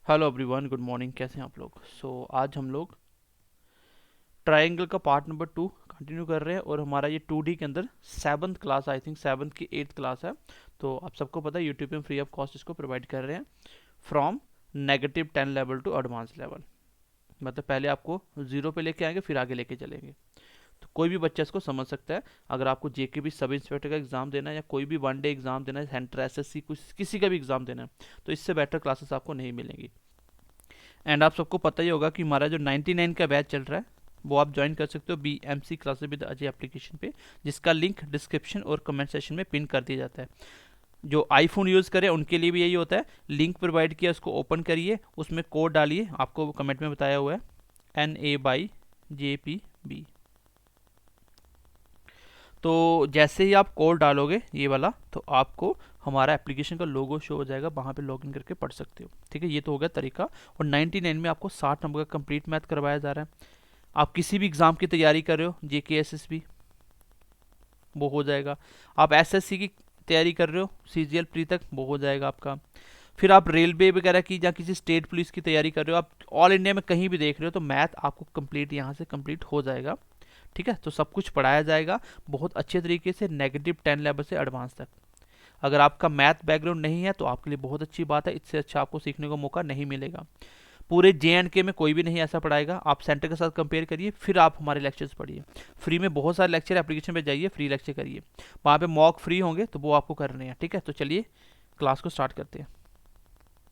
Hello everyone, good morning. कैसे हैं आप लोग? आज हम लोग ट्रायंगल का पार्ट नंबर 2 कंटिन्यू कर रहे हैं और हमारा ये 2D के अंदर 7th class, I think 7th की 8th क्लास है। तो आप सबको पता है यूट्यूब पे फ्री ऑफ कॉस्ट इसको प्रोवाइड कर रहे हैं from -10 level to advance level. मतलब पहले आपको जीरो पे लेके आएंगे, फिर आगे लेके चलेंगे। तो कोई भी बच्चा इसको समझ सकता है। अगर आपको जेके भी सब इंस्पेक्टर का एग्जाम देना है या कोई भी वन डे एग्जाम देना है, सेंटर एसएससी कुछ किसी का भी एग्जाम देना है, तो इससे बेटर क्लासेस आपको नहीं मिलेंगी। एंड आप सबको पता ही होगा कि हमारा जो 99 का बैच चल रहा है वो आप ज्वाइन कर सकते हो BMC classes with Ajay application पे, जिसका लिंक डिस्क्रिप्शन और कमेंट सेक्शन में पिन कर दिया जाता है। जो आईफोन यूज़ करे उनके लिए भी यही होता है। लिंक प्रोवाइड किया, उसको ओपन करिए, उसमें कोड डालिए, आपको कमेंट में बताया हुआ है NABJPB। तो जैसे ही आप कोड डालोगे ये वाला, तो आपको हमारा एप्लीकेशन का लोगो शो हो जाएगा, वहाँ पे लॉगिन करके पढ़ सकते हो। ठीक है, ये तो हो गया तरीका। और 99 में आपको 60 नंबर का कंप्लीट मैथ करवाया जा रहा है। आप किसी भी एग्ज़ाम की तैयारी कर रहे हो, जेके एसएसबी, वो हो जाएगा। आप एसएससी की तैयारी कर रहे हो, सीजीएल प्री तक, वो हो जाएगा आपका। फिर आप रेलवे वगैरह की या किसी स्टेट पुलिस की तैयारी कर रहे हो, आप ऑल इंडिया में कहीं भी देख रहे हो, तो मैथ आपको कंप्लीट यहाँ से कंप्लीट हो जाएगा। ठीक है, तो सब कुछ पढ़ाया जाएगा बहुत अच्छे तरीके से, -10 लेवल से एडवांस तक। अगर आपका मैथ बैकग्राउंड नहीं है तो आपके लिए बहुत अच्छी बात है, इससे अच्छा आपको सीखने को मौका नहीं मिलेगा। पूरे JNK में कोई भी नहीं ऐसा पढ़ाएगा। आप सेंटर के साथ कंपेयर करिए, फिर आप हमारे लेक्चर्स पढ़िए। फ्री में बहुत सारे लेक्चर, एप्लीकेशन पे जाइए, फ्री लेक्चर करिए, वहाँ पे मॉक फ्री होंगे, तो वो आपको करने हैं। ठीक है, तो चलिए क्लास को स्टार्ट करते हैं।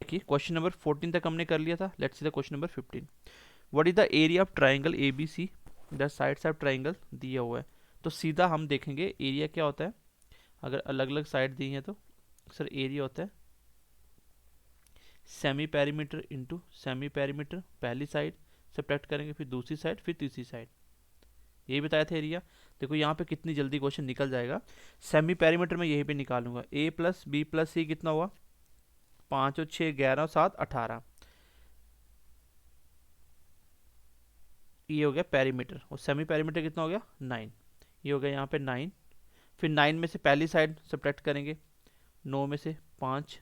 देखिए, क्वेश्चन नंबर 14 तक हमने कर लिया था। Let's see the question number 15। What is the area of triangle ABC? The sides of triangle दिया हुआ है, तो सीधा हम देखेंगे एरिया क्या होता है। अगर अलग अलग साइड दी हैं तो सर एरिया होता है semi perimeter into semi perimeter. पहली साइड सब्ट्रैक्ट करेंगे, फिर दूसरी साइड, फिर तीसरी साइड। यही बताया था एरिया। देखो यहाँ पे कितनी जल्दी क्वेश्चन निकल जाएगा। सेमी पेरीमीटर में यहीं पे निकालूंगा। A+B+C कितना हुआ? 5 और 6 11 और 7 18। ये हो गया पेरीमीटर। और सेमी पेरीमीटर कितना हो गया? 9। ये हो गया यहाँ पे 9। फिर 9 में से पहली साइड सब्ट्रैक्ट करेंगे, 9 में से 5।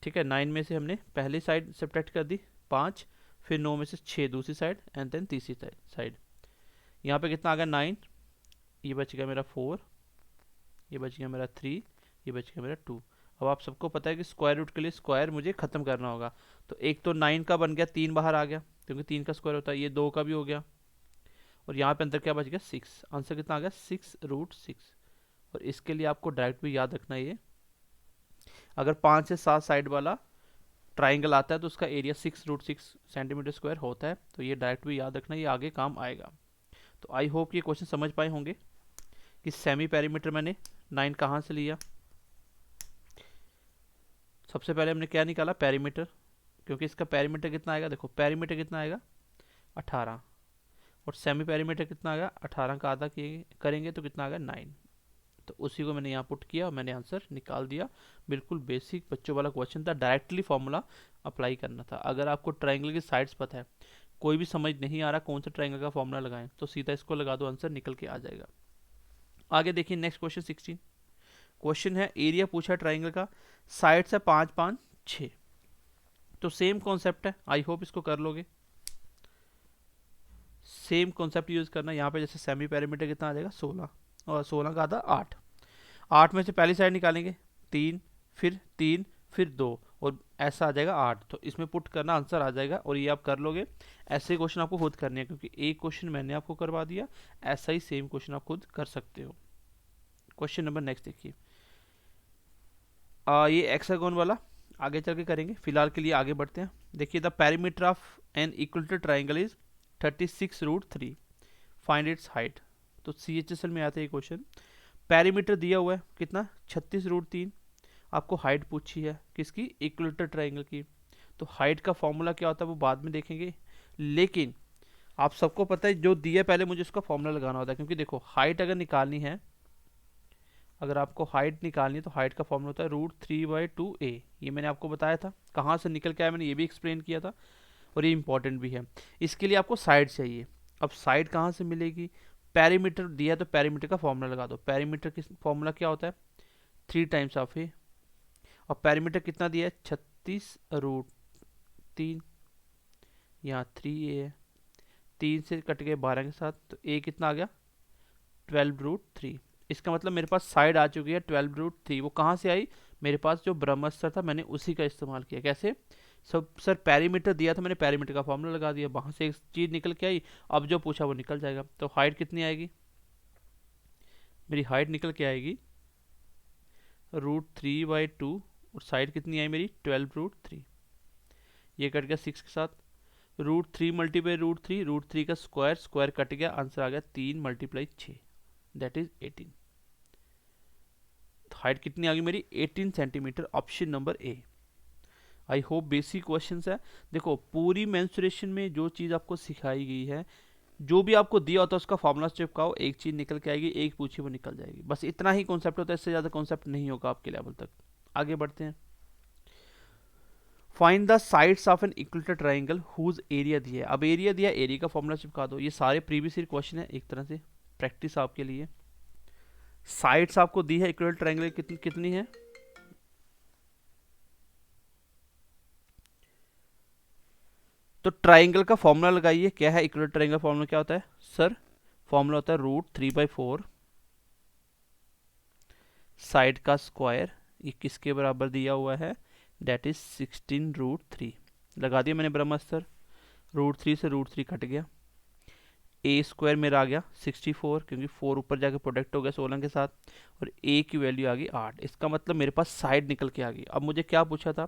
ठीक है, 9 में से हमने पहली साइड सब्ट्रैक्ट कर दी 5, फिर 9 में से 6 दूसरी साइड, एंड देन तीसरी साइड। यहाँ पे कितना आ गया? 9। ये बच गया मेरा 4, ये बच गया मेरा 3, ये बच गया मेरा 2। अब आप सबको पता है कि स्क्वायर रूट के लिए स्क्वायर मुझे खत्म करना होगा। तो एक तो 9 का बन गया, 3 बाहर आ गया क्योंकि 3 का स्क्वायर होता है। ये 2 का भी हो गया, और यहाँ पे अंदर क्या बच गया? 6। आंसर कितना आ गया? 6√6। और इसके लिए आपको डायरेक्ट भी याद रखना, ये अगर 5 से 7 साइड वाला ट्राइंगल आता है तो उसका एरिया 6√6 सेंटीमीटर स्क्वायर होता है। तो ये डायरेक्ट भी याद रखना, ये आगे काम आएगा। तो आई होप ये क्वेश्चन समझ पाए होंगे कि सेमी पेरीमीटर मैंने 9 कहाँ से लिया। सबसे पहले हमने क्या निकाला? पेरीमीटर, क्योंकि इसका पेरीमीटर कितना आएगा? देखो पेरीमीटर कितना आएगा? 18। और सेमी पेरीमीटर कितना आएगा? 18 का आधा करेंगे तो कितना आ गया? 9। तो उसी को मैंने यहाँ पुट किया और मैंने आंसर निकाल दिया। बिल्कुल बेसिक बच्चों वाला क्वेश्चन था, डायरेक्टली फॉर्मूला अप्लाई करना था। अगर आपको ट्राइंगल की साइड्स पता है, कोई भी समझ नहीं आ रहा कौन सा ट्राइंगल का फॉर्मूला लगाएं, तो सीधा इसको लगा दो, आंसर निकल के आ जाएगा। आगे देखिए नेक्स्ट क्वेश्चन 16। क्वेश्चन है एरिया पूछा ट्राइंगल का, साइड्स है 5 5 6। तो सेम कॉन्सेप्ट है, आई होप इसको कर लोगे। सेम कॉन्सेप्ट यूज करना। यहाँ पे जैसे सेमी पेरीमीटर कितना आ जाएगा? 16, और 16 का आधा 8। 8 में से पहली साइड निकालेंगे 3, फिर 3, फिर 2, और ऐसा आ जाएगा 8। तो इसमें पुट करना, आंसर आ जाएगा, और ये आप कर लोगे। ऐसे क्वेश्चन आपको खुद करने हैं, क्योंकि एक क्वेश्चन मैंने आपको करवा दिया, ऐसा ही सेम क्वेश्चन आप खुद कर सकते हो। क्वेश्चन नंबर नेक्स्ट देखिए। ये एक्सागोन वाला आगे चल के करेंगे, फिलहाल के लिए आगे बढ़ते हैं। देखिए, the perimeter of an equilateral triangle is 36√3, find its height. तो CHSL में आता है ये क्वेश्चन। पेरीमीटर दिया हुआ है कितना? 36√3। आपको हाइट पूछी है किसकी? इक्विलेटरल ट्राइंगल की। तो हाइट का फॉर्मूला क्या होता है वो बाद में देखेंगे, लेकिन आप सबको पता है जो दिया पहले मुझे उसका फॉर्मूला लगाना होता है। क्योंकि देखो, हाइट अगर निकालनी है, अगर आपको हाइट निकालनी है तो हाइट का फॉर्मूला होता है √3/2a। ये मैंने आपको बताया था, कहाँ से निकल के आया मैंने ये भी एक्सप्लेन किया था, और ये इंपॉर्टेंट भी है। इसके लिए आपको साइड चाहिए। अब साइड कहाँ से मिलेगी? पेरीमीटर दिया तो पेरीमीटर का फॉर्मूला लगा दो। पेरीमीटर की फॉर्मूला क्या होता है? 3 टाइम्स ऑफ ए। और पेरीमीटर कितना दिया है 36√3, यहाँ 3a है, 3 से कट गए 12 के साथ, तो a कितना आ गया 12√3। इसका मतलब मेरे पास साइड आ चुकी है 12√3। वो कहाँ से आई, मेरे पास जो ब्रह्मास्त्र था मैंने उसी का इस्तेमाल किया। कैसे, सब सर पैरीमीटर दिया था, मैंने पैरीमीटर का फॉर्मूला लगा दिया, वहाँ से एक चीज़ निकल के आई, अब जो पूछा वो निकल जाएगा। तो हाइट कितनी आएगी, मेरी हाइट निकल के आएगी √3/2, और साइड कितनी आई मेरी 12√3। ये कट गया 6 के साथ, √3 मल्टीप्लाई √3, √3 का स्क्वायर, स्क्वायर कट गया, आंसर आ गया 3 मल्टीप्लाई 6, दैट इज 18। हाइट कितनी आ गई मेरी 18 centimetre, option number A. I hope basic questions है। देखो पूरी मेंसुरेशन में जो चीज़ आपको सिखाई गई है, जो भी आपको दिया होता है उसका फॉर्मूला चिपकाओ, एक चीज़ निकल के आएगी, एक पूछी वो निकल जाएगी, बस इतना ही कॉन्सेप्ट होता है, इससे ज़्यादा कॉन्सेप्ट नहीं होगा आपके लेवल तक। आगे बढ़ते हैं। Find the sides of an equilateral triangle whose area दिया है। अब एरिया दिया, एरिया का फॉर्मूला चिपका दो। ये सारे प्रीवियस ईयर क्वेश्चन है, एक तरह से प्रैक्टिस आपके लिए। साइड्स आपको दी है इक्विलेटरल ट्राइंगल कितनी है, तो ट्राइंगल का फॉर्मूला लगाइए। क्या है इक्विलेटरल ट्राइंगल फॉर्मूला, क्या होता है सर, फॉर्मूला होता है √3/4 साइड का स्क्वायर, ये किसके बराबर दिया हुआ है, डेट इज 16√3। लगा दिया मैंने ब्रह्मास्त्र, √3 से √3 कट गया, ए स्क्वायर मेरा आ गया 64, क्योंकि 4 ऊपर जाके प्रोडक्ट हो गया 16 के साथ, और ए की वैल्यू आ गई 8। इसका मतलब मेरे पास साइड निकल के आ गई। अब मुझे क्या पूछा था,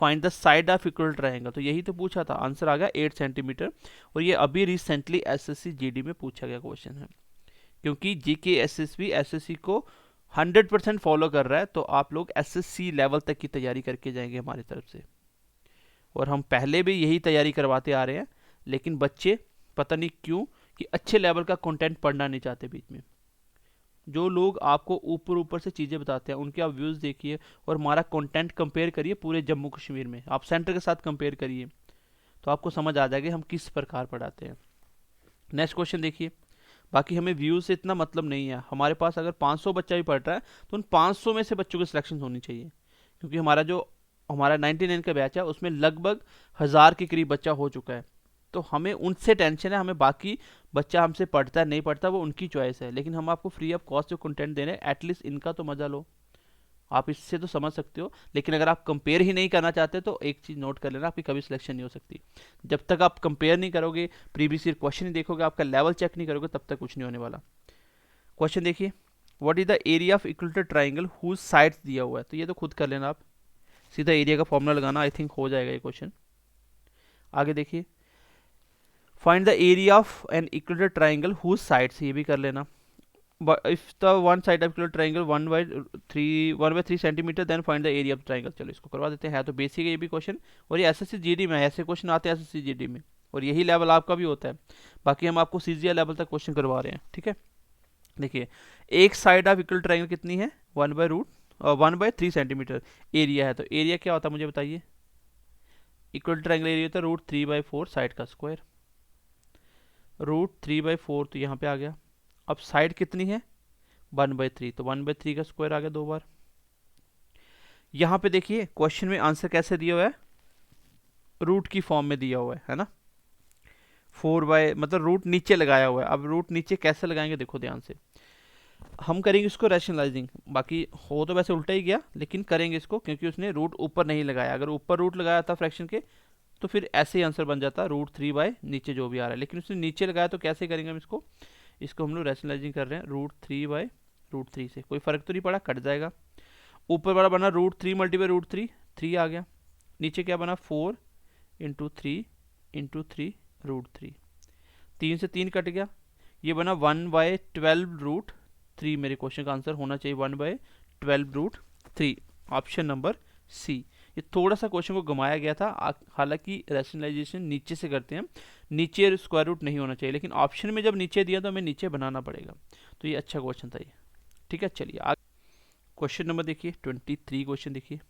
find the side of equal triangle, तो यही तो पूछा था, आंसर आ गया 8 सेंटीमीटर। और ये अभी रिसेंटली एसएससी जीडी में पूछा गया क्वेश्चन है, क्योंकि जीके एसएसबी एसएससी को 100% फॉलो कर रहा है, तो आप लोग एसएससी लेवल तक की तैयारी करके जाएंगे हमारी तरफ से। और हम पहले भी यही तैयारी करवाते आ रहे हैं, लेकिन बच्चे पता नहीं क्यों कि अच्छे लेवल का कंटेंट पढ़ना नहीं चाहते बीच में। जो लोग आपको ऊपर ऊपर से चीज़ें बताते हैं उनके आप व्यूज़ देखिए, और हमारा कंटेंट कंपेयर करिए पूरे जम्मू कश्मीर में, आप सेंटर के साथ कंपेयर करिए, तो आपको समझ आ जाएगा हम किस प्रकार पढ़ाते हैं। नेक्स्ट क्वेश्चन देखिए। बाकी हमें व्यूज़ से इतना मतलब नहीं है, हमारे पास अगर 500 बच्चा भी पढ़ रहा है तो उन 500 में से बच्चों की सिलेक्शन होनी चाहिए, क्योंकि हमारा 99 का बैच है उसमें लगभग 1000 के करीब बच्चा हो चुका है। तो हमें उनसे टेंशन है, हमें बाकी बच्चा हमसे पढ़ता है नहीं पढ़ता वो उनकी चॉइस है, लेकिन हम आपको फ्री ऑफ कॉस्ट जो कंटेंट दे रहे हैं एटलीस्ट इनका तो मजा लो। आप इससे तो समझ सकते हो, लेकिन अगर आप कंपेयर ही नहीं करना चाहते तो एक चीज़ नोट कर लेना, आपकी कभी सिलेक्शन नहीं हो सकती। जब तक आप कंपेयर नहीं करोगे, प्रीवियस ईयर क्वेश्चन नहीं देखोगे, आपका लेवल चेक नहीं करोगे, तब तक कुछ नहीं होने वाला। क्वेश्चन देखिए, what is the area of equilateral triangle whose sides दिया हुआ है, तो ये तो खुद कर लेना आप, सीधा एरिया का फॉर्मूला लगाना, आई थिंक हो जाएगा ये क्वेश्चन। आगे देखिए, find the area of an equilateral triangle whose sides, ये भी कर लेना। If the one side of equilateral triangle 1/3 centimetre, then find the area of triangle. चलो इसको करवा देते हैं, तो बेसिक है ये भी क्वेश्चन, और ये एसएससी जीडी में ऐसे क्वेश्चन आते हैं एसएससी जीडी में, और यही लेवल आपका भी होता है। बाकी हम आपको सीजीआई लेवल तक क्वेश्चन करवा रहे हैं, ठीक है। देखिए, एक साइड ऑफ इक्वल ट्राइंगल कितनी है 1/3 सेंटीमीटर एरिया है, तो एरिया क्या होता है मुझे बताइए, इक्वल ट्राइंगल एरिया होता है √3/4 साइड का स्क्वायर, √3/4 तो यहाँ पे आ गया। अब साइड कितनी है 1/3, तो 1/3 का स्क्वायर आ गया 2 बार। यहाँ पे देखिए क्वेश्चन में आंसर कैसे दिया हुआ है, रूट की फॉर्म में दिया हुआ है ना, 4 मतलब रूट नीचे लगाया हुआ है। अब रूट नीचे कैसे लगाएंगे देखो ध्यान से, हम करेंगे इसको रैशनलाइजिंग, बाकी हो तो वैसे उल्टा ही गया, लेकिन करेंगे इसको क्योंकि उसने रूट ऊपर नहीं लगाया। अगर ऊपर रूट लगाया था फ्रैक्शन के तो फिर ऐसे ही आंसर बन जाता √3 नीचे जो भी आ रहा है, लेकिन उसने नीचे लगाया, तो कैसे करेंगे हम इसको हम लोग रैशनलाइजिंग कर रहे हैं √3 से, कोई फर्क तो नहीं पड़ा, कट जाएगा। ऊपर वाला बना √3 मल्टीप्लाई √3, 3 आ गया, नीचे क्या बना 4 × 3 × 3 √3, 3 से 3 कट गया, ये बना 1/12√3। मेरे क्वेश्चन का आंसर होना चाहिए 1/12√3, ऑप्शन नंबर सी। ये थोड़ा सा क्वेश्चन को घुमाया गया था, हालांकि रैशनलाइजेशन नीचे से करते हैं, नीचे स्क्वायर रूट नहीं होना चाहिए, लेकिन ऑप्शन में जब नीचे दिया तो हमें नीचे बनाना पड़ेगा, तो ये अच्छा क्वेश्चन था ये, ठीक है। चलिए आगे क्वेश्चन नंबर देखिए 23 क्वेश्चन देखिए।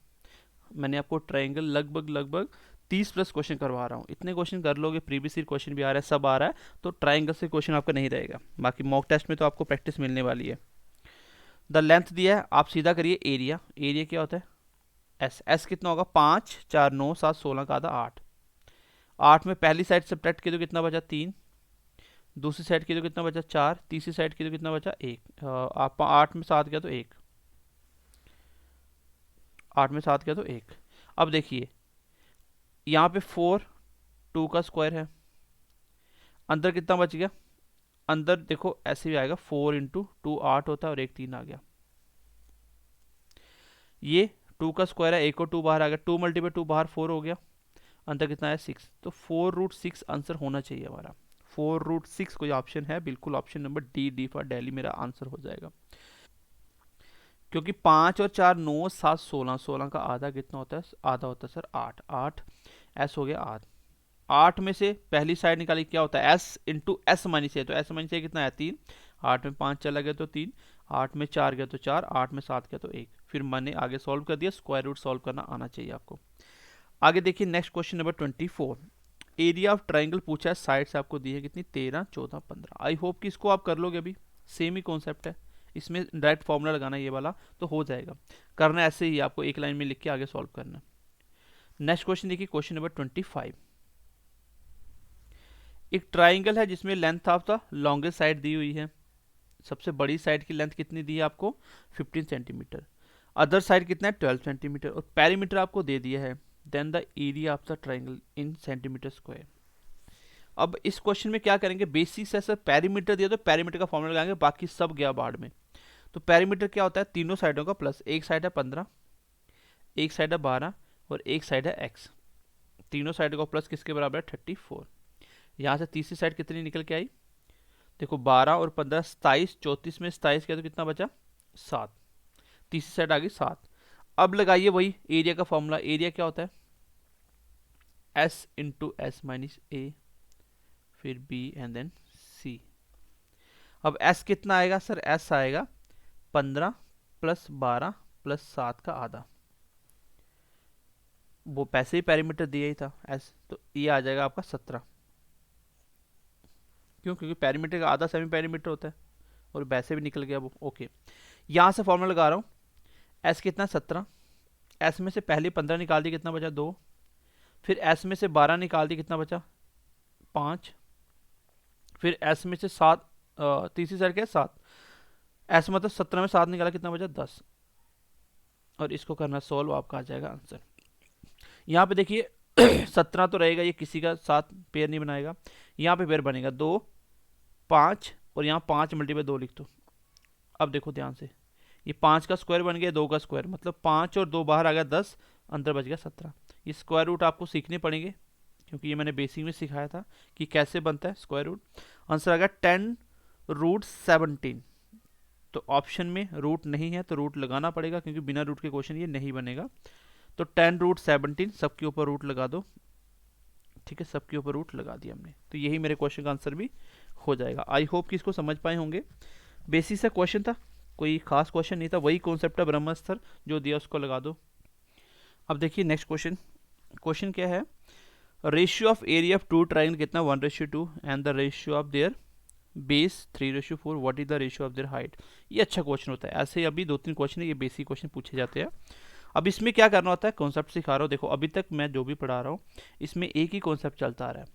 मैंने आपको ट्राइंगल लगभग 30+ क्वेश्चन करवा रहा हूँ, इतने क्वेश्चन कर लोगे, प्रीवियस ईयर क्वेश्चन भी आ रहा है, सब आ रहा है, तो ट्राइंगल से क्वेश्चन आपका नहीं रहेगा। बाकी मॉक टेस्ट में तो आपको प्रैक्टिस मिलने वाली है। द लेंथ दिया है, आप सीधा करिए एरिया, एरिया क्या होता है एस। एस कितना होगा, 5 4 9 7 16 का आधा 8। 8 में पहली साइड सब्ट्रैक्ट की तो कितना बचा 3, दूसरी साइड की तो कितना बचा 4, तीसरी साइड की तो कितना बचा 1। आप 8 में 7 गया तो 1, 8 में 7 गया तो 1। अब देखिए यहाँ पे 4 2 का स्क्वायर है, अंदर कितना बच गया, अंदर देखो ऐसे भी आएगा 4 इंटू 2 8 होता है और 1 3 आ गया। ये 2 का स्क्वायर है, 1 और 2 बाहर आ गया, 2 मल्टीप्लाई 2 बाहर 4 हो गया, अंदर कितना है 6। तो 4√6 आंसर होना चाहिए हमारा। 4√6 कोई ऑप्शन है, बिल्कुल option number D, D for Delhi मेरा आंसर हो जाएगा। क्योंकि 5 और 4 9 7 16, 16 का आधा कितना होता है, आधा होता है सर 8, 8 एस हो गया 8। 8 में से पहली साइड निकाली क्या होता है एस इंटू एस माइनस ए, तो एस माइनस ए कितना है 3, 8 में 5 चला गया तो 3, 8 में 4 गया तो 4, 8 में 7 गया तो 1। फिर मैंने आगे सॉल्व कर दिया, स्क्वायर रूट सॉल्व करना आना चाहिए आपको। आगे देखिए next question number 24। Area of triangle पूछा है, साइड से आपको दी है कितनी 13 14 15। आई होप कि इसको आप कर लोगे, अभी सेम ही कॉन्सेप्ट है, इसमें डायरेक्ट फॉर्मूला लगाना ये वाला तो हो जाएगा। करना ऐसे ही आपको एक लाइन में लिख के आगे सॉल्व करना। नेक्स्ट क्वेश्चन देखिए क्वेश्चन नंबर 25। एक ट्राइंगल है जिसमें length of the longest side दी हुई है, सबसे बड़ी साइड की लेंथ कितनी दी है आपको 15 सेंटीमीटर, अदर साइड कितना है 12 सेंटीमीटर और पेरीमीटर आपको दे दिया है। Then the area of the triangle in centimetre square. अब इस क्वेश्चन में क्या करेंगे, बेसिक से पेरीमीटर दिया तो पेरीमीटर का फॉर्मूला लगाएंगे, बाकी सब गया बाढ़ में। तो पेरीमीटर क्या होता है, तीनों साइडों का प्लस, एक साइड है 15, एक साइड है 12 और एक साइड है x। तीनों साइडों का प्लस किसके बराबर है 34। यहाँ से तीसरी साइड कितनी निकल के आई, देखो 12 और 15 27, 34 में 27 किया तो कितना बचा 7, तीसरी साइड आ गई 7। अब लगाइए वही एरिया का फॉर्मूला, एरिया क्या होता है s इंटू एस माइनस ए, फिर b एंड देन c। अब s कितना आएगा सर, s आएगा 15 प्लस 12 प्लस 7 का आधा, वो पैसे ही पेरीमीटर दिया ही था s, तो ये आ जाएगा आपका 17। क्यों, क्योंकि पेरीमीटर का आधा सेमी पेरीमीटर होता है और वैसे भी निकल गया वो। ओके, यहाँ से फॉर्मूला लगा रहा हूँ, s कितना 17, s में से पहले 15 निकाल दी कितना बचा 2, फिर s में से 12 निकाल दी कितना बचा 5, फिर s में से 7, तीसरी साइड क्या है 7, s मतलब 17 में 7 निकाला कितना बचा 10, और इसको करना सॉल्व, आपका आ जाएगा आंसर। यहाँ पे देखिए 17 तो रहेगा, ये किसी का 7 पेयर नहीं बनाएगा, यहाँ पे पेयर बनेगा 2 5 और यहाँ 5 मल्टीप्लाई 2 लिख दो। अब देखो ध्यान से, ये 5 का स्क्वायर बन गया 2 का स्क्वायर, मतलब 5 और 2 बाहर आ गया 10, अंदर बच गया 17। ये स्क्वायर रूट आपको सीखने पड़ेंगे, क्योंकि ये मैंने बेसिक में सिखाया था कि कैसे बनता है स्क्वायर रूट। आंसर आ गया 10√17। तो ऑप्शन में रूट नहीं है तो रूट लगाना पड़ेगा, क्योंकि बिना रूट के क्वेश्चन ये नहीं बनेगा। तो 10√17 सबके ऊपर रूट लगा दो, ठीक है, सबके ऊपर रूट लगा दिया हमने, तो यही मेरे क्वेश्चन का आंसर भी हो जाएगा। आई होप कि इसको समझ पाए होंगे, बेसिक सा क्वेश्चन था, कोई खास क्वेश्चन नहीं था, वही कॉन्सेप्ट है ब्रह्मास्त्र जो दिया उसको लगा दो। अब देखिए नेक्स्ट क्वेश्चन, क्वेश्चन क्या है, ratio of area of two triangle कितना 1:2 and the ratio of their base 3:4, what is the ratio of their height. ये अच्छा क्वेश्चन होता है, ऐसे अभी 2-3 क्वेश्चन है, ये बेसिक क्वेश्चन पूछे जाते हैं। अब इसमें क्या करना होता है, कॉन्सेप्ट सिखा रहा हूँ, देखो अभी तक मैं जो भी पढ़ा रहा हूँ इसमें एक ही कॉन्सेप्ट चलता आ रहा है।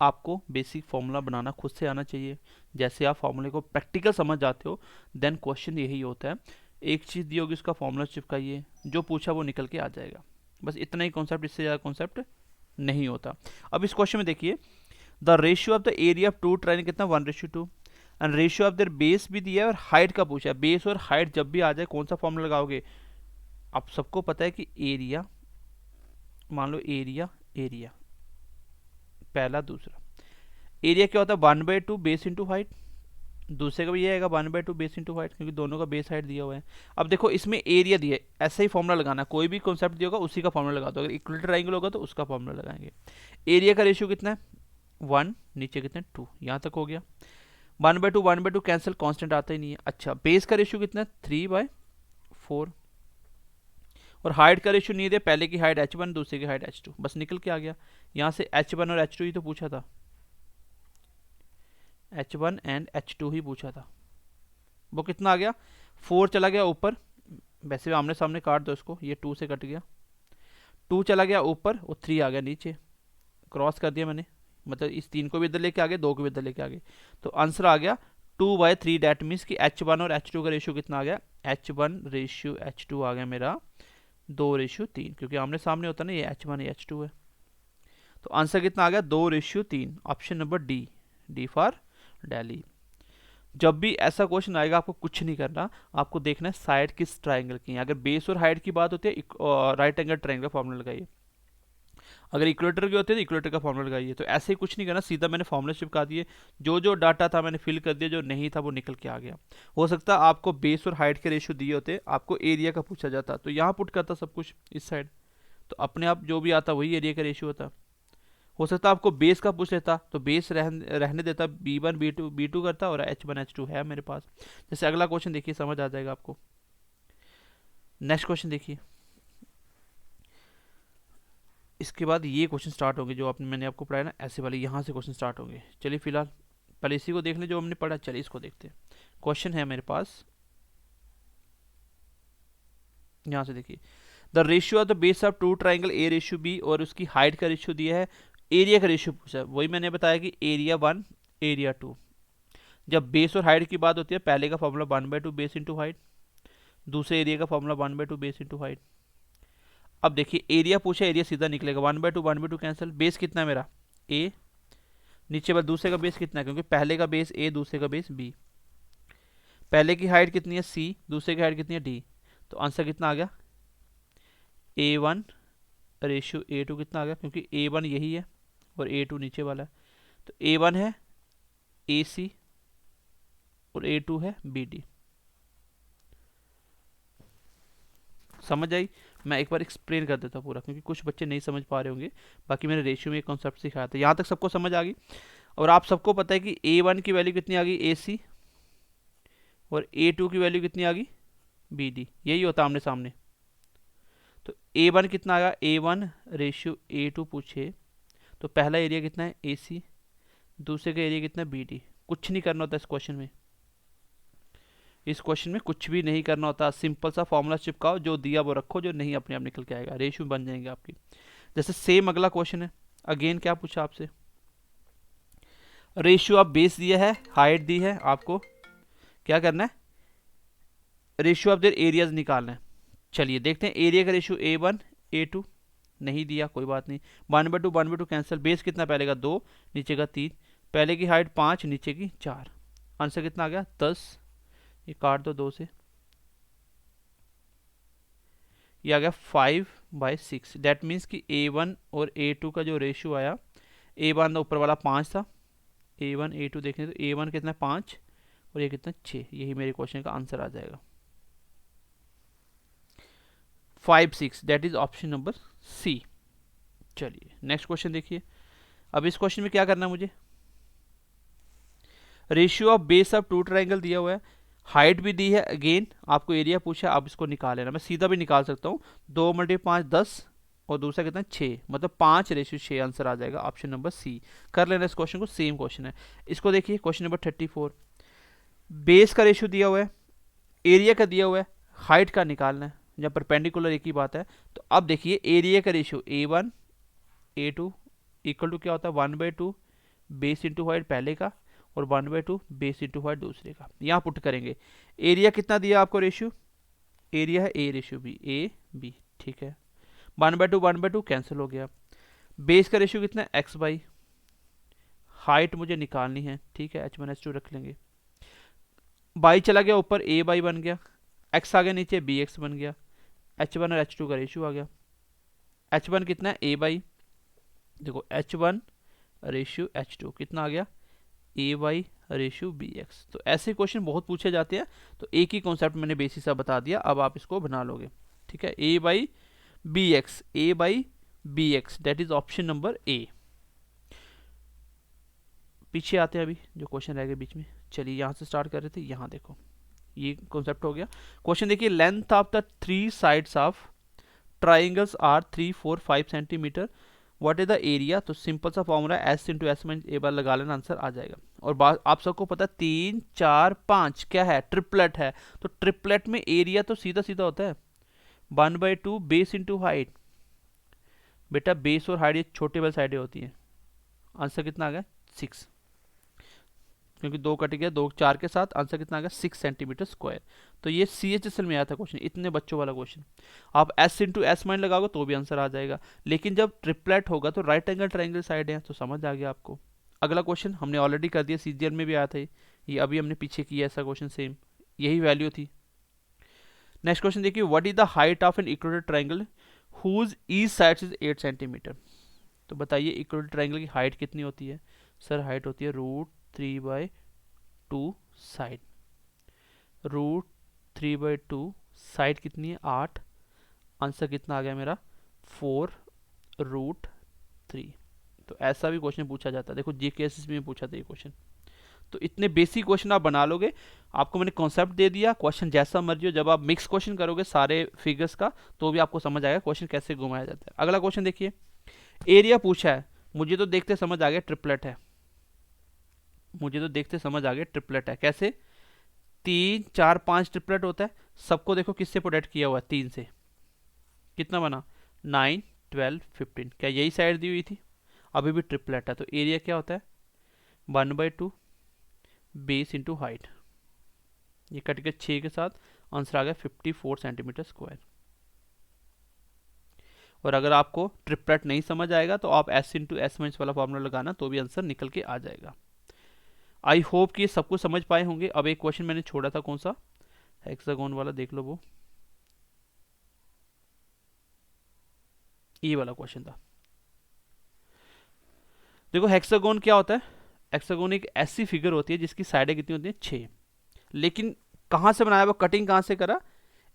आपको बेसिक फॉर्मूला बनाना खुद से आना चाहिए, जैसे आप फॉर्मूले को प्रैक्टिकल समझ जाते हो, देन क्वेश्चन यही होता है, एक चीज़ दी होगी उसका फॉर्मूला चिपकाइए, जो पूछा वो निकल के आ जाएगा, बस इतना ही कॉन्सेप्ट, इससे ज़्यादा कॉन्सेप्ट नहीं होता। अब इस क्वेश्चन में देखिए, the ratio of the area of two triangle कितना 1:2 and ratio of their base भी दिया है और हाइट का पूछा है। बेस और हाइट जब भी आ जाए कौन सा फॉर्मूला लगाओगे, आप सबको पता है कि एरिया, मान लो एरिया, एरिया पहला, दूसरा एरिया क्या होता है 1/2 बेस इंटू हाइट, दूसरे का भी ये आएगा 1/2 बेस इंटू हाइट, क्योंकि दोनों का बेस हाइट दिया हुआ है। अब देखो इसमें एरिया दिया है, ऐसा ही फॉर्मूला लगाना, कोई भी कॉन्सेप्ट दिया होगा उसी का फॉर्मूला लगा दो, अगर इक्वल ट्राइंगल होगा तो उसका फॉर्मूला लगाएंगे। एरिया का रेशियो कितना है 1, नीचे कितना 2, यहाँ तक हो गया। 1/2 कैंसिल, कांस्टेंट आता ही नहीं है। अच्छा, बेस का रेशियो कितना है 3/4 और हाइट का रेशियो नहीं दिया, पहले की हाइट h1 दूसरे की हाइट h2, बस निकल के आ गया। यहाँ से h1 और h2 ही तो पूछा था, h1 एंड h2 ही पूछा था, वो कितना आ गया 4 चला गया ऊपर, वैसे भी आमने सामने काट दो इसको, ये 2 से कट गया, 2 चला गया ऊपर और 3 आ गया नीचे, क्रॉस कर दिया मैंने, मतलब इस 3 को भी इधर लेके आ गए, 2 को भी इधर लेके आ गए, तो आंसर आ गया 2/3। डैट मीन्स कि H1 और H2 का रेशियो कितना आ गया, H1 रेशियो H2 आ गया मेरा 2/3, क्योंकि आमने सामने होता ना, ये H1 ये H2 है। तो आंसर कितना आ गया 2/3, option number D, D for Delhi. जब भी ऐसा क्वेश्चन आएगा आपको कुछ नहीं करना, आपको देखना है साइड किस ट्राइंगल की है। अगर बेस और हाइट की बात होती है राइट एंगल ट्राइंगल का फॉर्मूला लगाइए, अगर इक्वेटर की होती है तो इक्वेटर का फॉर्मूला लगाइए। तो ऐसे ही कुछ नहीं करना, सीधा मैंने फॉर्मूला चिपका दिए, जो जो डाटा था मैंने फिल कर दिया, जो नहीं था वो निकल के आ गया। हो सकता है आपको बेस और हाइट के रेशियो दिए होते, आपको एरिया का पूछा जाता, तो यहाँ पुट करता सब कुछ इस साइड, तो अपने आप जो भी आता वही एरिया का रेशियो होता। हो सकता है आपको बेस का पूछ लेता, तो बेस रहने देता, B1 B2 करता, और H1 H2 है मेरे पास। जैसे अगला क्वेश्चन देखिए, समझ आ जाएगा आपको। नेक्स्ट क्वेश्चन देखिए, इसके बाद ये क्वेश्चन स्टार्ट होंगे जो मैंने आपको पढ़ाया ना, ऐसे वाले यहाँ से क्वेश्चन स्टार्ट होंगे। चलिए फिलहाल पहले इसी को देख लें जो हमने पढ़ा, चलिए इसको देखते हैं। क्वेश्चन है मेरे पास, यहाँ से देखिए, the ratio of the base of 2 triangle A/B, और उसकी हाइट का रेशियो दिया है, एरिया का रेशियो पूछा है। वही मैंने बताया कि एरिया 1 एरिया 2। जब बेस और हाइट की बात होती है, पहले का फॉर्मूला 1/2 बेस इंटू हाइट, दूसरे एरिया का फॉर्मूला 1/2 बेस इंटू हाइट। अब देखिए एरिया पूछा, एरिया सीधा निकलेगा, 1/2 कैंसिल, बेस कितना है मेरा A, नीचे वाला दूसरे का बेस कितना है, क्योंकि पहले का बेस A, दूसरे का बेस B। पहले की हाइट कितनी है C, दूसरे की हाइट कितनी है D, तो आंसर कितना आ गया A1 रेशियो A2 कितना आ गया, क्योंकि A1 यही है और A2 नीचे वाला है, तो A1 है AC और A2 है BD। समझ आई? मैं एक बार एक्सप्लेन कर देता पूरा, क्योंकि कुछ बच्चे नहीं समझ पा रहे होंगे। बाकी मैंने रेशियो में एक कॉन्सेप्ट सिखाया था, यहाँ तक सबको समझ आ गई। और आप सबको पता है कि A1 की वैल्यू कितनी आ गई AC, और A2 की वैल्यू कितनी आ गई BD, यही होता आमने सामने। तो A1 कितना आ गया, A1 रेशियो A2 पूछे, तो पहला एरिया कितना है AC, दूसरे का एरिया कितना है BD। कुछ नहीं करना होता इस क्वेश्चन में, इस क्वेश्चन में कुछ भी नहीं करना होता, सिंपल सा फॉर्मूला चिपकाओ, जो दिया वो रखो, जो नहीं अपने आप निकल के आएगा, रेशियो बन जाएंगे आपकी। जैसे सेम अगला क्वेश्चन है, अगेन क्या पूछा आपसे, रेशियो ऑफ बेस दिया है, हाइट दी है, आपको क्या करना है, रेशियो ऑफ देयर एरियाज निकालना है। चलिए देखते हैं, एरिया का रेशियो A1 A2 नहीं दिया, कोई बात नहीं, 1/2 कैंसिल, बेस कितना पहले का 2, नीचे का 3, पहले की हाइट 5, नीचे की 4, आंसर कितना आ गया 10, ये काट दो 2 से, ये आ गया 5/6। दैट मीन्स कि A1 और A2 का जो रेशियो आया, A1 ऊपर वाला 5 था, A1 A2 देखें तो A1 कितना 5 और ये कितना 6, यही मेरे क्वेश्चन का आंसर आ जाएगा 5/6, that is option number C। चलिए नेक्स्ट क्वेश्चन देखिए। अब इस क्वेश्चन में क्या करना है मुझे, ratio of base of 2 triangle दिया हुआ है, हाइट भी दी है, अगेन आपको एरिया पूछा, आप इसको निकाल लेना। मैं सीधा भी निकाल सकता हूँ, 2 × 5 10, और दूसरा कितना 6, मतलब 5/6 आंसर आ जाएगा ऑप्शन नंबर C। कर लेना इस क्वेश्चन को, सेम क्वेश्चन है। इसको देखिए क्वेश्चन नंबर 34, बेस का रेशियो दिया हुआ है, एरिया का दिया हुआ है, हाइट का निकालना है, जब परपेंडिकुलर एक ही बात है। तो अब देखिए एरिया का ratio A1 A2 equal to क्या होता है 1/2 बेस इंटू हाइट पहले का, और 1/2 बेस इंटू हाइट दूसरे का। यहाँ पुट करेंगे, एरिया कितना दिया आपको रेशियो, एरिया है A/B, AB, ठीक है, 1/2 कैंसिल हो गया। बेस का रेशियो कितना है x/, हाइट मुझे निकालनी है, ठीक है, H1 H2 रख लेंगे, बाई चला गया ऊपर, A/, बन गया, x आ गया नीचे, BX बन गया, H1 और H2 का रेशियो आ गया। H1 कितना है A/, देखो H1 रेशियो H2 कितना आ गया A/, रेशियो BX। तो ऐसे क्वेश्चन बहुत पूछे जाते हैं, तो एक ही कॉन्सेप्ट मैंने बेसिक सा बता दिया, अब आप इसको बना लोगे, ठीक है, A/BX, A/BX, that is option number A। पीछे आते हैं, अभी जो क्वेश्चन रह गए बीच में, चलिए यहाँ से स्टार्ट कर रहे थे, यहाँ देखो ये कॉन्सेप्ट हो गया। क्वेश्चन देखिए, length of the 3 sides of triangles are 3, 4, 5 centimetre, what is the area. तो सिंपल सा फॉर्मूला S × S में एक बार लगा लेना, आंसर आ जाएगा। और बात आप सबको पता है 3 4 5 क्या है, ट्रिपलेट है। तो ट्रिपलेट में एरिया तो सीधा सीधा होता है 1/2 बेस इंटू हाइट। बेटा बेस और हाइट ये छोटे वाली साइडें होती हैं। आंसर कितना आ गया 6, क्योंकि 2 कट गया 2 4 के साथ। आंसर कितना आ गया 6 सेंटीमीटर स्क्वायर। तो ये CHSL में आया था क्वेश्चन, इतने बच्चों वाला क्वेश्चन। आप S इंटू एस माइंड लगाओगे तो भी आंसर आ जाएगा, लेकिन जब ट्रिपलेट होगा तो राइट एंगल ट्राइंगल साइड है, तो समझ आ गया आपको। अगला क्वेश्चन हमने ऑलरेडी कर दिया, CGL में भी आया था ये अभी हमने पीछे किया ऐसा क्वेश्चन सेम, यही वैल्यू थी। नेक्स्ट क्वेश्चन देखिए, what is the height of an equator triangle whose each side is 8 centimetre. तो बताइए इक्वेटर ट्राइंगल की हाइट कितनी होती है। सर हाइट होती है √3/2 साइड। √3/2 साइड कितनी है 8। आंसर कितना आ गया मेरा 4√3। तो ऐसा भी क्वेश्चन पूछा जाता है, देखो GKS में पूछा था ये क्वेश्चन। तो इतने बेसिक क्वेश्चन आप बना लोगे, आपको मैंने कॉन्सेप्ट दे दिया, क्वेश्चन जैसा मर्जी हो। जब आप मिक्स क्वेश्चन करोगे सारे फिगर्स का तो भी आपको समझ आएगा क्वेश्चन कैसे घुमाया जाता है। अगला क्वेश्चन देखिए, एरिया पूछा है, मुझे तो देखते समझ आ गया ट्रिपलेट है। मुझे तो देखते समझ आ गया ट्रिपलेट है। कैसे 3 4 5 ट्रिपलेट होता है। सबको देखो किससे प्रोडक्ट किया हुआ है 3 से, कितना बना 9 12 15। क्या यही साइड दी हुई थी, अभी भी ट्रिपलेट है। तो एरिया क्या होता है 1/2 बेस इंटू हाइट। ये कट के 6 के साथ आंसर आ गया 54 सेंटीमीटर स्क्वायर। और अगर आपको ट्रिपलेट नहीं समझ आएगा तो आप S इंटू एस माइनस वाला फॉर्मूला लगाना, तो भी आंसर निकल के आ जाएगा। आई होप कि सब कुछ समझ पाए होंगे। अब एक क्वेश्चन मैंने छोड़ा था, कौन सा, हेक्सागोन वाला, देख लो वो ये वाला क्वेश्चन था। देखो हेक्सागोन क्या होता है, हेक्सागोन एक ऐसी फिगर होती है जिसकी साइडें कितनी होती हैं 6। लेकिन कहाँ से बनाया, वो कटिंग कहाँ से करा,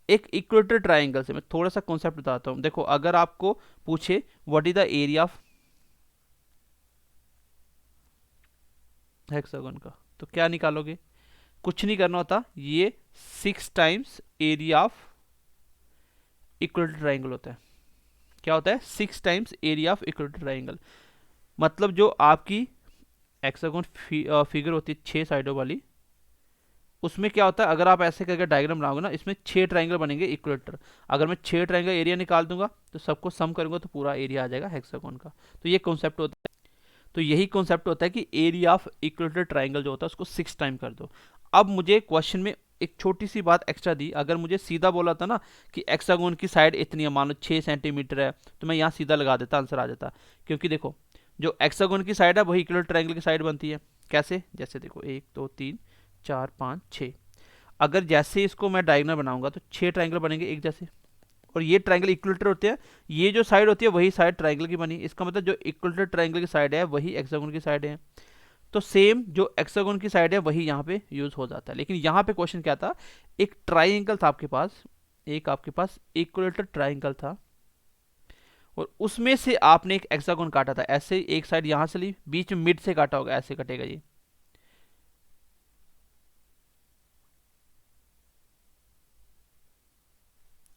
एक इक्वेटर ट्राइंगल से। मैं थोड़ा सा कॉन्सेप्ट बताता हूँ। देखो अगर आपको पूछे what is the area of hexagon का, तो क्या निकालोगे, कुछ नहीं करना होता, ये 6 times area of equator triangle होता है। क्या होता है 6 times area of equator triangle. मतलब जो आपकी हेक्सागोन फिगर होती है 6 साइडों वाली, उसमें क्या होता है, अगर आप ऐसे करके डायग्राम बनाओगे ना, इसमें 6 ट्राइंगल बनेंगे इक्वेटर। अगर मैं 6 ट्राइंगल एरिया निकाल दूंगा तो सबको सम करूंगा तो पूरा एरिया आ जाएगा हेक्सागोन का। तो ये कॉन्सेप्ट होता है। तो यही कॉन्सेप्ट होता है कि एरिया ऑफ इक्वेटर ट्राइंगल जो होता है उसको 6 टाइम कर दो। अब मुझे क्वेश्चन में एक छोटी सी बात एक्स्ट्रा दी, अगर मुझे सीधा बोला था ना कि हेक्सागोन की साइड इतनी है, मान लो 6 सेंटीमीटर है, तो मैं यहाँ सीधा लगा देता, आंसर आ जाता। क्योंकि देखो जो हेक्सागोन की साइड है वही इक्वेटर ट्राइंगल की साइड बनती है। कैसे, जैसे देखो 1 2 3 4 5 6। अगर जैसे इसको मैं डायगोनल बनाऊंगा तो 6 ट्राइंगल बनेंगे एक जैसे, और ये ट्राइंगल इक्वलेटर होते हैं। ये जो साइड होती है वही साइड ट्राइंगल की बनी, इसका मतलब जो इक्वलेटर ट्राइंगल की साइड है वही हेक्सागोन की साइड है। तो सेम जो हेक्सागोन की साइड है वही यहाँ पे यूज हो जाता है। लेकिन यहाँ पे क्वेश्चन क्या था, एक ट्राइंगल था आपके पास, एक आपके पास इक्वलेटर ट्राइंगल था, और उसमें से आपने एक हेक्सागोन काटा था। ऐसे एक साइड यहाँ से ली, बीच में मिड से काटा होगा, ऐसे कटेगा ये।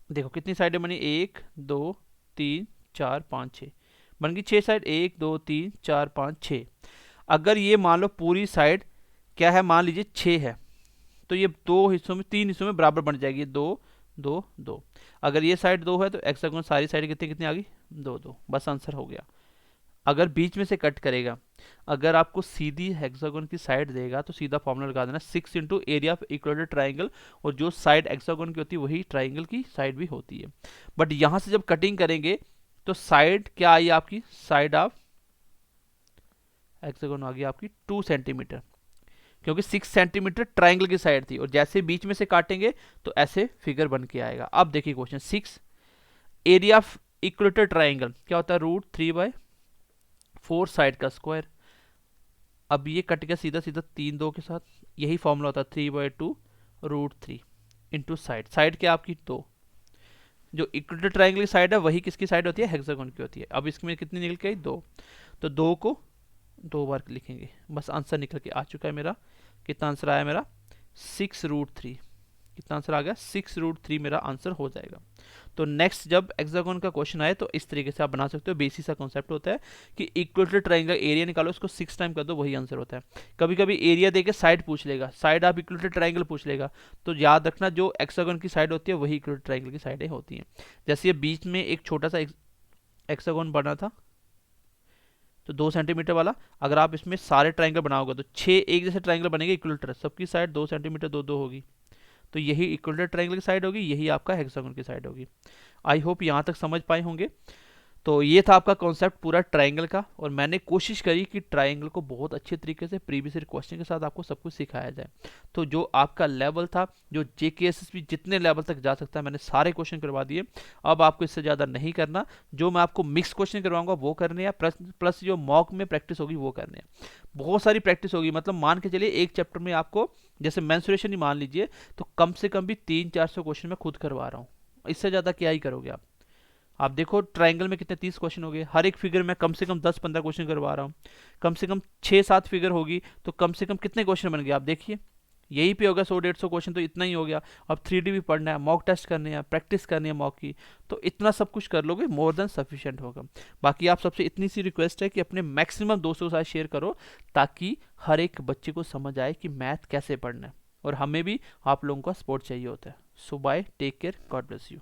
देखो कितनी साइडें बनी, 1 2 3 4 5 6, बन गई 6 साइड, 1 2 3 4 5 6। अगर ये मान लो पूरी साइड क्या है, मान लीजिए 6 है, तो ये 3 हिस्सों में बराबर बन जाएगी, 2 2 2। अगर ये साइड 2 है तो हेक्सागोन सारी साइड कितनी कितनी आ गई 2 2, बस आंसर हो गया। अगर बीच में से कट करेगा, अगर आपको सीधी हेक्सागोन की साइड देगा तो सीधा फॉर्मूला लगा देना 6 into area of equator triangle, और जो साइड हेक्सागोन की होती है वही ट्राइंगल की साइड भी होती है। बट यहाँ से जब कटिंग करेंगे तो साइड क्या आई आपकी, साइड ऑफ हेक्सागोन आ गई आपकी 2 सेंटीमीटर, क्योंकि 6 सेंटीमीटर ट्राइंगल की साइड थी, और जैसे बीच में से काटेंगे तो ऐसे फिगर बन के आएगा। अब देखिए question 6, area of equator triangle क्या होता है, √3/4 साइड का स्क्वायर। अब ये कट गया सीधा सीधा 3 2 के साथ, यही फॉर्मूला होता है 3/2 √3 इंटू साइड। साइड क्या आपकी 2, जो इक्वेटर ट्राइंगल की साइड है वही किसकी साइड होती है, हेक्सागोन की होती है। अब इसमें कितनी निकल के आई 2, तो 2 को 2 बार लिखेंगे, बस आंसर निकल के आ चुका है मेरा। कितना आंसर आया मेरा 6√3। कितना आंसर आ गया 6√3 मेरा आंसर हो जाएगा। तो नेक्स्ट जब हेक्सागोन का क्वेश्चन आए तो इस तरीके से आप बना सकते हो। बेसिक सा कॉन्सेप्ट होता है कि इक्वेटर ट्राइंगल एरिया निकालो, उसको 6 टाइम कर दो, वही आंसर होता है। कभी कभी एरिया देके साइड पूछ लेगा, साइड आप इक्वेटर ट्राइंगल पूछ लेगा, तो याद रखना जो हेक्सागोन की साइड होती है वही इक्वेटर ट्राइंगल की साइडें होती हैं। जैसे ये बीच में एक छोटा सा हेक्सागोन बना था, तो 2 सेंटीमीटर वाला, अगर आप इसमें सारे ट्राइंगल बनाओगे तो 6 एक जैसे ट्राइंगल बनेंगे इक्वलेटर, सबकी साइड 2 सेंटीमीटर दो दो होगी, तो यही इक्वलेटर ट्राइंगल की साइड होगी, यही आपका हेक्सागोन की साइड होगी। आई होप यहाँ तक समझ पाए होंगे। तो ये था आपका कॉन्सेप्ट पूरा ट्राइंगल का, और मैंने कोशिश करी कि ट्राइंगल को बहुत अच्छे तरीके से प्रीवियस ईयर क्वेश्चन के साथ आपको सब कुछ सिखाया जाए। तो जो आपका लेवल था, जो जेकेएसएसबी जितने लेवल तक जा सकता है, मैंने सारे क्वेश्चन करवा दिए। अब आपको इससे ज़्यादा नहीं करना, जो मैं आपको मिक्स क्वेश्चन करवाऊंगा वो करने हैं, प्लस जो मॉक में प्रैक्टिस होगी वो करने हैं। बहुत सारी प्रैक्टिस होगी, मतलब मान के चलिए एक चैप्टर में आपको, जैसे मेंसुरेशन ही मान लीजिए, तो कम से कम भी 300-400 क्वेश्चन मैं खुद करवा रहा हूँ। इससे ज़्यादा क्या ही करोगे आप देखो ट्राइंगल में कितने 30 क्वेश्चन हो गए, हर एक फिगर में कम से कम 10-15 क्वेश्चन करवा रहा हूँ, कम से कम 6-7 फिगर होगी, तो कम से कम कितने क्वेश्चन बन गए आप देखिए, यही पे होगा 100-150 क्वेश्चन, तो इतना ही हो गया। अब 3D भी पढ़ना है, मॉक टेस्ट करने हैं, प्रैक्टिस करनी है मॉक की, तो इतना सब कुछ कर लोगे, मोर देन सफिशिएंट होगा। बाकी आप सबसे इतनी सी रिक्वेस्ट है कि अपने मैक्सिमम दोस्तों के साथ शेयर करो, ताकि हर एक बच्चे को समझ आए कि मैथ कैसे पढ़ना है, और हमें भी आप लोगों का सपोर्ट चाहिए होता है। So bye, take care, God bless you.